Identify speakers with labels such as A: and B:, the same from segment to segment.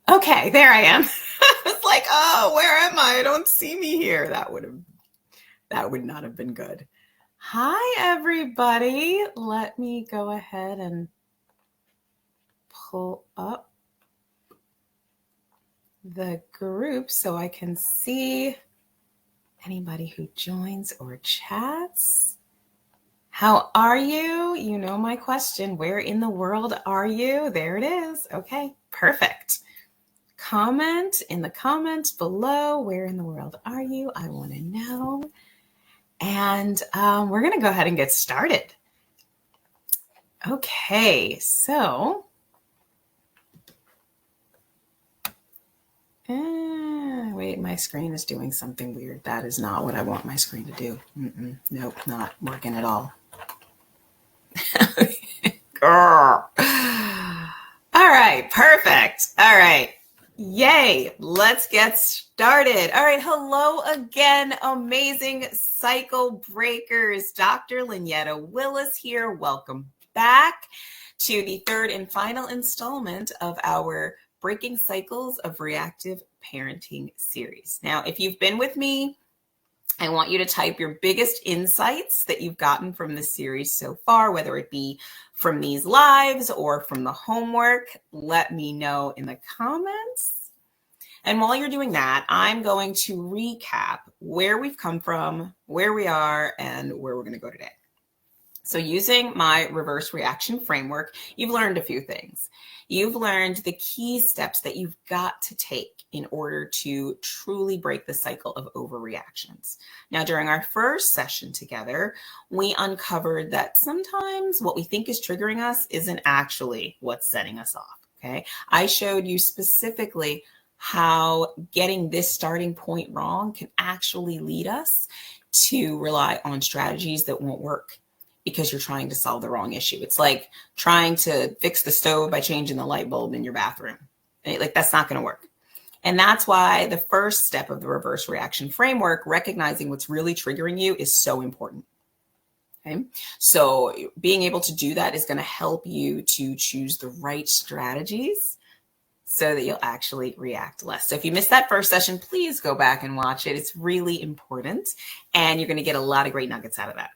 A: Okay, there I am. I was like, oh, where am I? I don't see me here. That would not have been good. Hi, everybody. Let me go ahead and pull up the group so I can see anybody who joins or chats. How are you? You know my question. Where in the world are you? There it is. Okay, perfect. Comment in the comments below. Where in the world are you? I want to know. And we're going to go ahead and get started. Okay, so wait, my screen is doing something weird. That is not what I want my screen to do. Nope, not working at all. Girl. All right, perfect. All right. Yay, let's get started. All right, hello again, amazing cycle breakers. Dr. Lynyetta Willis here. Welcome back to the third and final installment of our Breaking Cycles of Reactive Parenting series. Now, if you've been with me, I want you to type your biggest insights that you've gotten from this series so far, whether it be from these lives or from the homework. Let me know in the comments. And while you're doing that, I'm going to recap where we've come from, where we are, and where we're going to go today. So using my reverse reaction framework, you've learned a few things. You've learned the key steps that you've got to take in order to truly break the cycle of overreactions. Now, during our first session together, we uncovered that sometimes what we think is triggering us isn't actually what's setting us off, okay? I showed you specifically how getting this starting point wrong can actually lead us to rely on strategies that won't work, because you're trying to solve the wrong issue. It's like trying to fix the stove by changing the light bulb in your bathroom. Like, that's not going to work. And that's why the first step of the reverse reaction framework, recognizing what's really triggering you, is so important. Okay. So being able to do that is going to help you to choose the right strategies so that you'll actually react less. So if you missed that first session, please go back and watch it. It's really important, and you're going to get a lot of great nuggets out of that.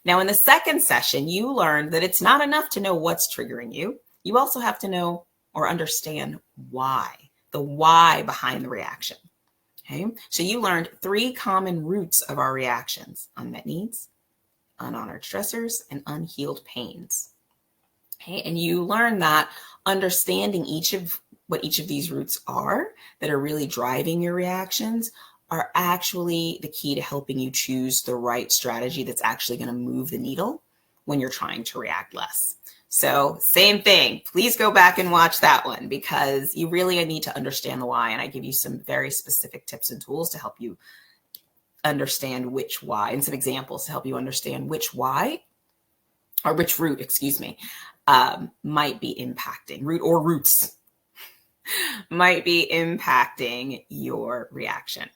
A: Now, in the second session, you learned that it's not enough to know what's triggering you. You also have to know or understand why, the why behind the reaction. Okay, so you learned 3 common roots of our reactions: unmet needs, unhonored stressors, and unhealed pains. Okay, and you learned that understanding what each of these roots are that are really driving your reactions are actually the key to helping you choose the right strategy that's actually going to move the needle when you're trying to react less. So same thing, please go back and watch that one, because you really need to understand the why. And I give you some very specific tips and tools to help you understand which why, and some examples to help you understand which why, or which root, might be impacting, root or roots might be impacting your reaction.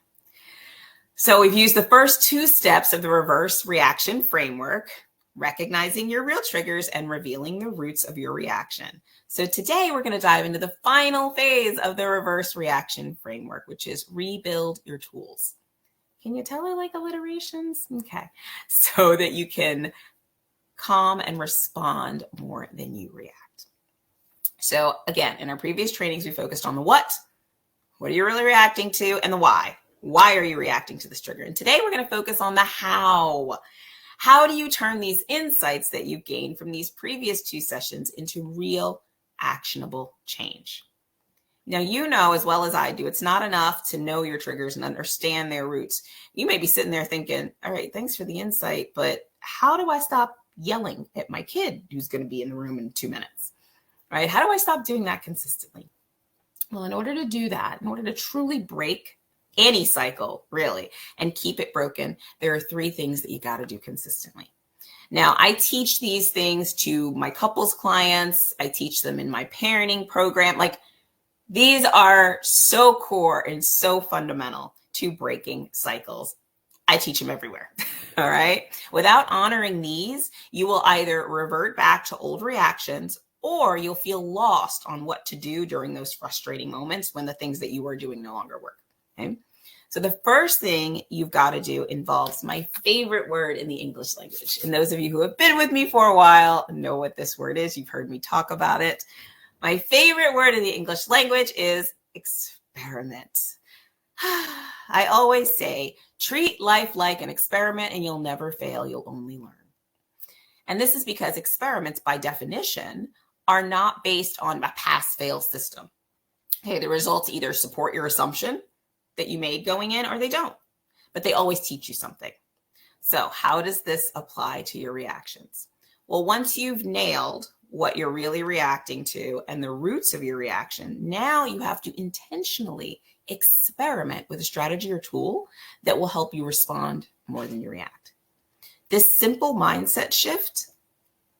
A: So we've used the first 2 steps of the reverse reaction framework, recognizing your real triggers and revealing the roots of your reaction. So today we're going to dive into the final phase of the reverse reaction framework, which is rebuild your tools. Can you tell I like alliterations? Okay. So that you can calm and respond more than you react. So again, in our previous trainings, we focused on the what are you really reacting to, and the why. Why are you reacting to this trigger? And today we're going to focus on the how. How do you turn these insights that you gained from these previous 2 sessions into real actionable change? Now, you know as well as I do, it's not enough to know your triggers and understand their roots. You may be sitting there thinking, all right, thanks for the insight, but how do I stop yelling at my kid who's going to be in the room in 2 minutes? Right? How do I stop doing that consistently? Well, in order to do that, in order to truly break any cycle, really, and keep it broken, there are 3 things that you got to do consistently. Now, I teach these things to my couples clients. I teach them in my parenting program. Like, these are so core and so fundamental to breaking cycles. I teach them everywhere. All right. Without honoring these, you will either revert back to old reactions, or you'll feel lost on what to do during those frustrating moments when the things that you are doing no longer work. Okay. So the first thing you've got to do involves my favorite word in the English language. And those of you who have been with me for a while know what this word is. You've heard me talk about it. My favorite word in the English language is experiment. I always say, treat life like an experiment and you'll never fail. You'll only learn. And this is because experiments, by definition, are not based on a pass-fail system. Okay, the results either support your assumption that you made going in or they don't, but they always teach you something. So how does this apply to your reactions? Well, once you've nailed what you're really reacting to and the roots of your reaction, now you have to intentionally experiment with a strategy or tool that will help you respond more than you react. This simple mindset shift,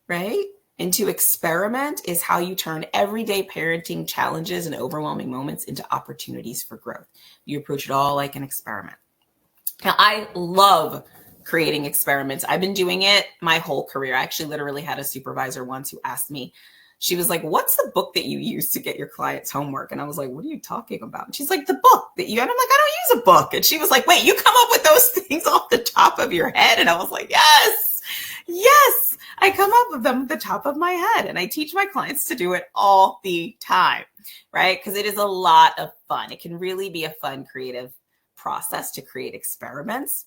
A: right, into experiment is how you turn everyday parenting challenges and overwhelming moments into opportunities for growth. You approach it all like an experiment. Now, I love creating experiments. I've been doing it my whole career. I actually literally had a supervisor once who asked me, she was like, what's the book that you use to get your clients' homework? And I was like, what are you talking about? And she's like, the book that you, and I'm like, I don't use a book. And she was like, wait, you come up with those things off the top of your head? And I was like, yes, I come up with them at the top of my head. And I teach my clients to do it all the time, right? Because it is a lot of fun. It can really be a fun, creative process to create experiments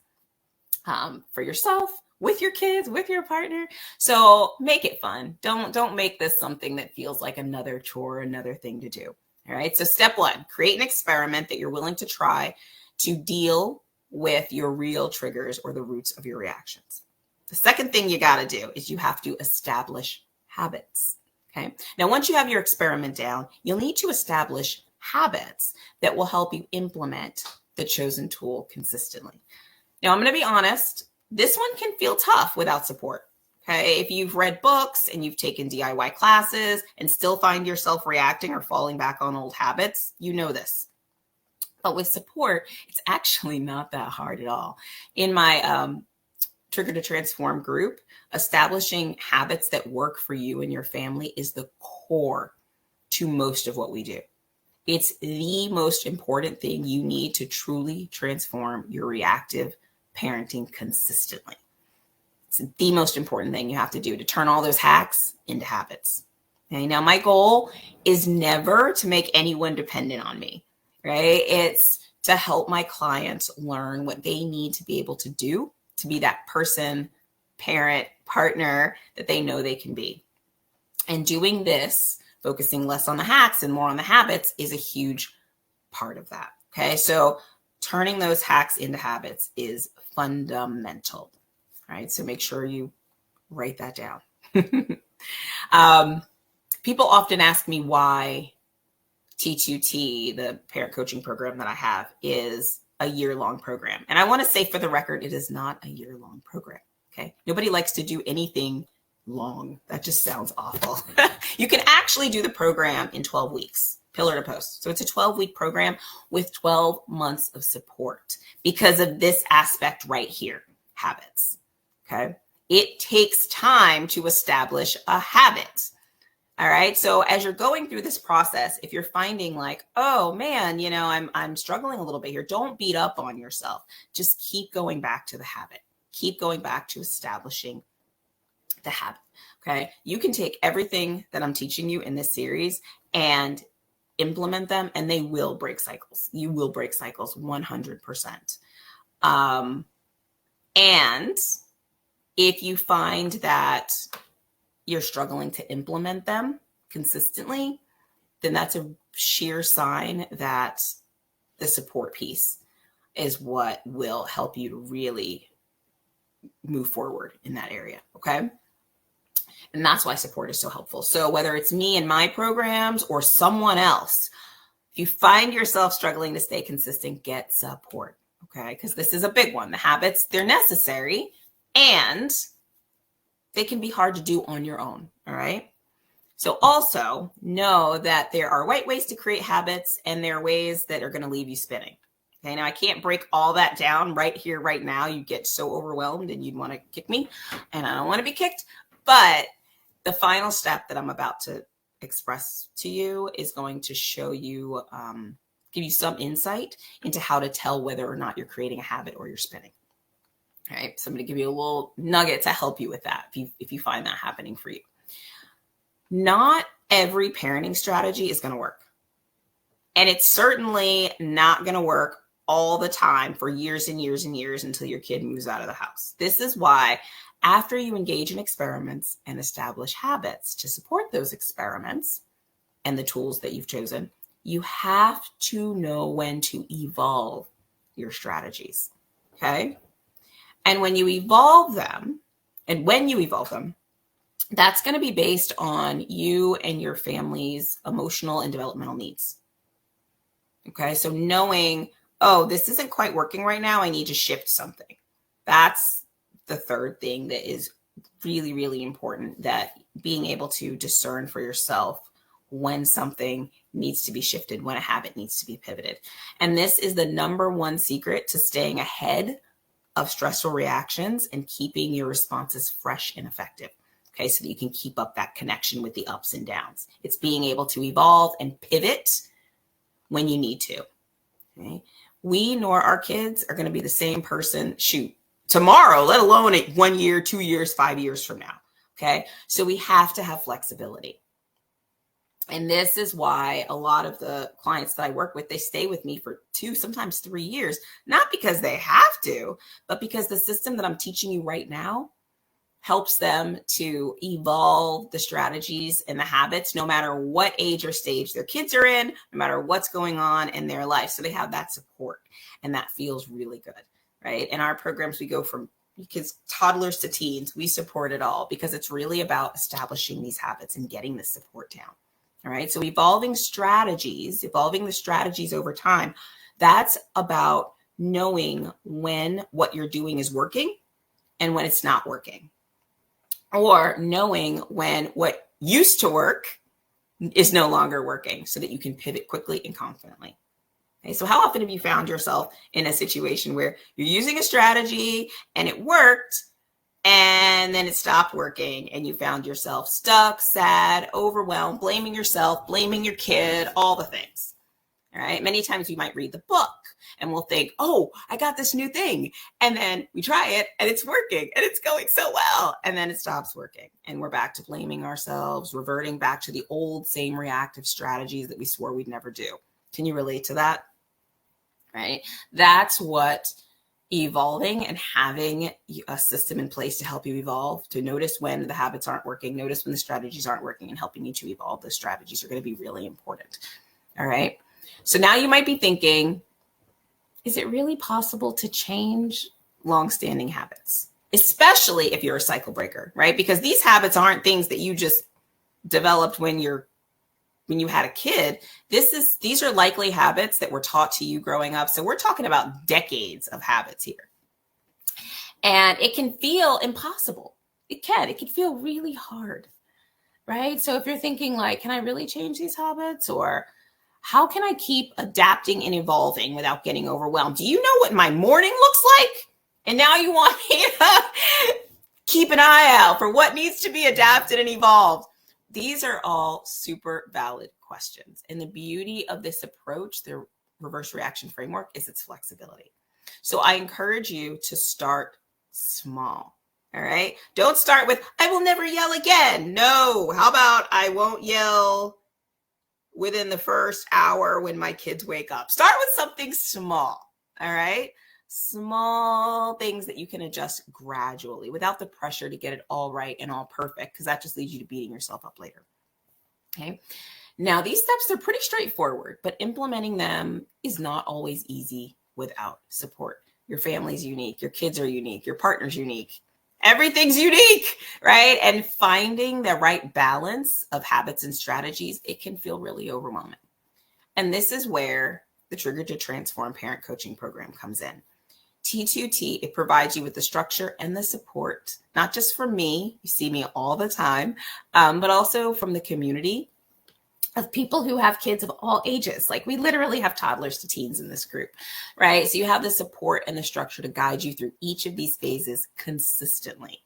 A: for yourself, with your kids, with your partner. So make it fun. Don't make this something that feels like another chore, another thing to do. All right. So step one, create an experiment that you're willing to try to deal with your real triggers or the roots of your reactions. The second thing you got to do is you have to establish habits. Okay. Now, once you have your experiment down, you'll need to establish habits that will help you implement the chosen tool consistently. Now, I'm going to be honest, this one can feel tough without support. Okay. If you've read books and you've taken DIY classes and still find yourself reacting or falling back on old habits, you know this. But with support, it's actually not that hard at all. In my Trigger to Transform group, establishing habits that work for you and your family is the core to most of what we do. It's the most important thing you need to truly transform your reactive parenting consistently. It's the most important thing you have to do to turn all those hacks into habits. Okay, now my goal is never to make anyone dependent on me, right? It's to help my clients learn what they need to be able to do to be that person, parent, partner that they know they can be. And doing this, focusing less on the hacks and more on the habits, is a huge part of that. Okay, so turning those hacks into habits is fundamental, right? So make sure you write that down. People often ask me why T2T, the parent coaching program that I have, is a year-long program. And I want to say for the record, it is not a year-long program, okay? Nobody likes to do anything long. That just sounds awful. You can actually do the program in 12 weeks. Pillar to post. So it's a 12-week program with 12 months of support because of this aspect right here, habits. Okay. It takes time to establish a habit. All right. So as you're going through this process, if you're finding like, oh man, I'm struggling a little bit here, don't beat up on yourself. Just keep going back to the habit. Keep going back to establishing the habit. Okay. You can take everything that I'm teaching you in this series and implement them, and they will break cycles. You will break cycles 100%. And if you find that you're struggling to implement them consistently, then that's a sheer sign that the support piece is what will help you to really move forward in that area. Okay. And that's why support is so helpful. So whether it's me and my programs or someone else, if you find yourself struggling to stay consistent, get support, okay? Because this is a big one. The habits, they're necessary and they can be hard to do on your own, all right? So also know that there are right ways to create habits and there are ways that are going to leave you spinning. Okay, now I can't break all that down right here, right now. You get so overwhelmed and you'd want to kick me, and I don't want to be kicked. But the final step that I'm about to express to you is going to show you, give you some insight into how to tell whether or not you're creating a habit or you're spinning. All right, so I'm going to give you a little nugget to help you with that if you find that happening for you. Not every parenting strategy is going to work. And it's certainly not going to work all the time for years and years and years until your kid moves out of the house. This is why after you engage in experiments and establish habits to support those experiments and the tools that you've chosen, you have to know when to evolve your strategies, okay? And when you evolve them, that's going to be based on you and your family's emotional and developmental needs. Okay, so knowing, oh, this isn't quite working right now, I need to shift something. That's the third thing that is really, really important, that being able to discern for yourself when something needs to be shifted, when a habit needs to be pivoted. And this is the number one secret to staying ahead of stressful reactions and keeping your responses fresh and effective. Okay, so that you can keep up that connection with the ups and downs. It's being able to evolve and pivot when you need to. Okay? We nor our kids are going to be the same person, tomorrow, let alone 1 year, 2 years, 5 years from now. Okay, so we have to have flexibility. And this is why a lot of the clients that I work with, they stay with me for 2, sometimes 3 years, not because they have to, but because the system that I'm teaching you right now helps them to evolve the strategies and the habits, no matter what age or stage their kids are in, no matter what's going on in their life. So they have that support, and that feels really good, right? In our programs, we go from kids, toddlers to teens. We support it all because it's really about establishing these habits and getting the support down. All right. So evolving the strategies over time, that's about knowing when what you're doing is working and when it's not working, or knowing when what used to work is no longer working so that you can pivot quickly and confidently. Okay. So how often have you found yourself in a situation where you're using a strategy and it worked, and then it stopped working and you found yourself stuck, sad, overwhelmed, blaming yourself, blaming your kid, all the things? All right. Many times we might read the book and we'll think, oh, I got this new thing. And then we try it and it's working and it's going so well. And then it stops working and we're back to blaming ourselves, reverting back to the old same reactive strategies that we swore we'd never do. Can you relate to that? Right. That's what evolving and having a system in place to help you evolve, to notice when the habits aren't working, notice when the strategies aren't working, and helping you to evolve those strategies are going to be really important. All right. So now you might be thinking, is it really possible to change longstanding habits, especially if you're a cycle breaker, right? Because these habits aren't things that you just developed when you had a kid. These are likely habits that were taught to you growing up. So we're talking about decades of habits here. And it can feel impossible. It can feel really hard, right? So if you're thinking like, can I really change these habits? Or how can I keep adapting and evolving without getting overwhelmed? Do you know what my morning looks like? And now you want me to keep an eye out for what needs to be adapted and evolved. These are all super valid questions. And the beauty of this approach, the reverse reaction framework, is its flexibility. So I encourage you to start small. All right. Don't start with, I will never yell again. No. How about I won't yell within the first hour when my kids wake up? Start with something small. All right. Small things that you can adjust gradually without the pressure to get it all right and all perfect, because that just leads you to beating yourself up later. Okay. Now, these steps, they're pretty straightforward, but implementing them is not always easy without support. Your family's unique. Your kids are unique. Your partner's unique. Everything's unique, right? And finding the right balance of habits and strategies, it can feel really overwhelming. And this is where the Trigger to Transform Parent Coaching Program comes in. T2T, it provides you with the structure and the support, not just from me, you see me all the time, but also from the community of people who have kids of all ages. Like, we literally have toddlers to teens in this group, right? So you have the support and the structure to guide you through each of these phases consistently.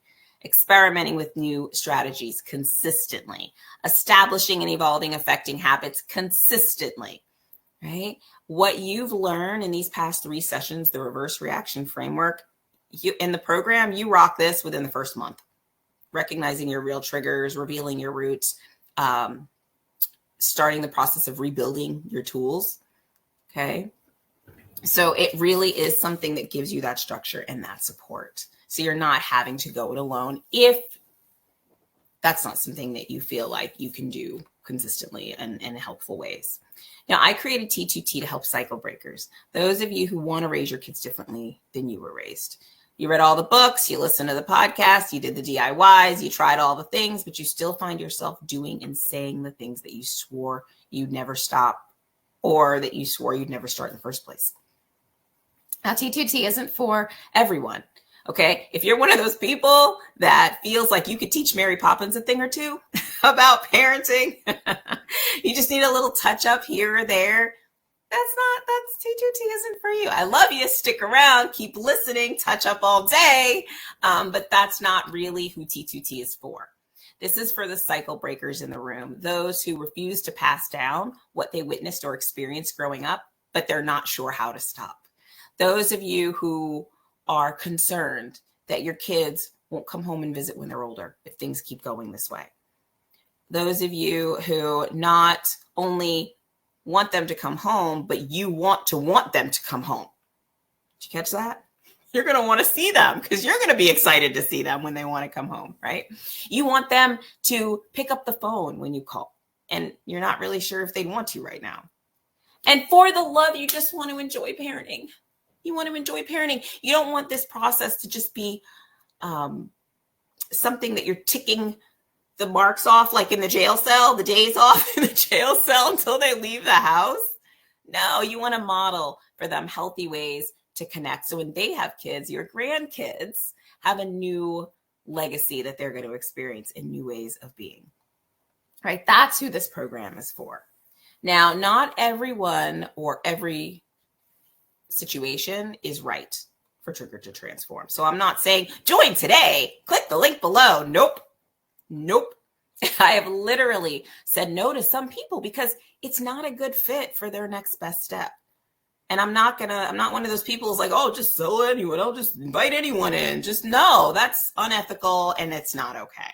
A: experimenting with new strategies consistently, establishing and evolving affecting habits consistently, right? What you've learned in these past 3 sessions, the reverse reaction framework, in the program, you rock this within the first month. Recognizing your real triggers, revealing your roots, starting the process of rebuilding your tools. Okay. So it really is something that gives you that structure and that support. So you're not having to go it alone if that's not something that you feel like you can do consistently and in helpful ways. Now, I created T2T to help cycle breakers. Those of you who want to raise your kids differently than you were raised. You read all the books, you listened to the podcast, you did the DIYs, you tried all the things, but you still find yourself doing and saying the things that you swore you'd never stop or that you swore you'd never start in the first place. Now, T2T isn't for everyone, okay? If you're one of those people that feels like you could teach Mary Poppins a thing or two about parenting, you just need a little touch up here or there, that's T2T isn't for you. I love you. Stick around, keep listening, touch up all day. But that's not really who T2T is for. This is for the cycle breakers in the room, those who refuse to pass down what they witnessed or experienced growing up, but they're not sure how to stop. Those of you who are concerned that your kids won't come home and visit when they're older if things keep going this way. Those of you who not only want them to come home, but you want them to come home. Did you catch that? You're going to want to see them because you're going to be excited to see them when they want to come home, right? You want them to pick up the phone when you call, and you're not really sure if they'd want to right now. And for the love, you just want to enjoy parenting. You want to enjoy parenting. You don't want this process to just be something that you're ticking the marks off, like in the jail cell, the days off in the jail cell until they leave the house. No, you want to model for them healthy ways to connect. So when they have kids, your grandkids have a new legacy that they're going to experience in new ways of being, right? That's who this program is for. Now, not everyone or every situation is right for Trigger to Transform. So I'm not saying join today, click the link below. Nope. I have literally said no to some people because it's not a good fit for their next best step. And I'm not one of those people who's like, oh, just sell anyone. I'll just invite anyone in. Just no, that's unethical and it's not okay.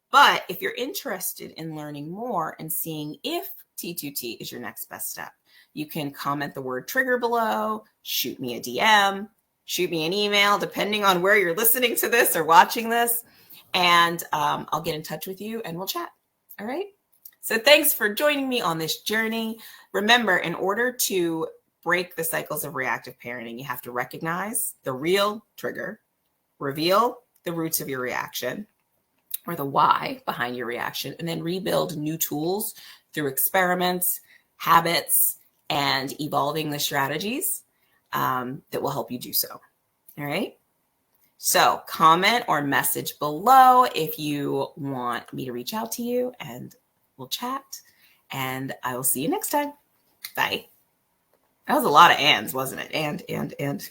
A: But if you're interested in learning more and seeing if T2T is your next best step, you can comment the word trigger below, shoot me a DM, shoot me an email, depending on where you're listening to this or watching this. And I'll get in touch with you and we'll chat. All right. So thanks for joining me on this journey. Remember, in order to break the cycles of reactive parenting, you have to recognize the real trigger, reveal the roots of your reaction or the why behind your reaction, and then rebuild new tools through experiments, habits, and evolving the strategies that will help you do so. All right. So comment or message below if you want me to reach out to you and we'll chat. And I will see you next time. Bye. That was a lot of ands, wasn't it? And.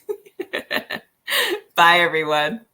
A: Bye, everyone.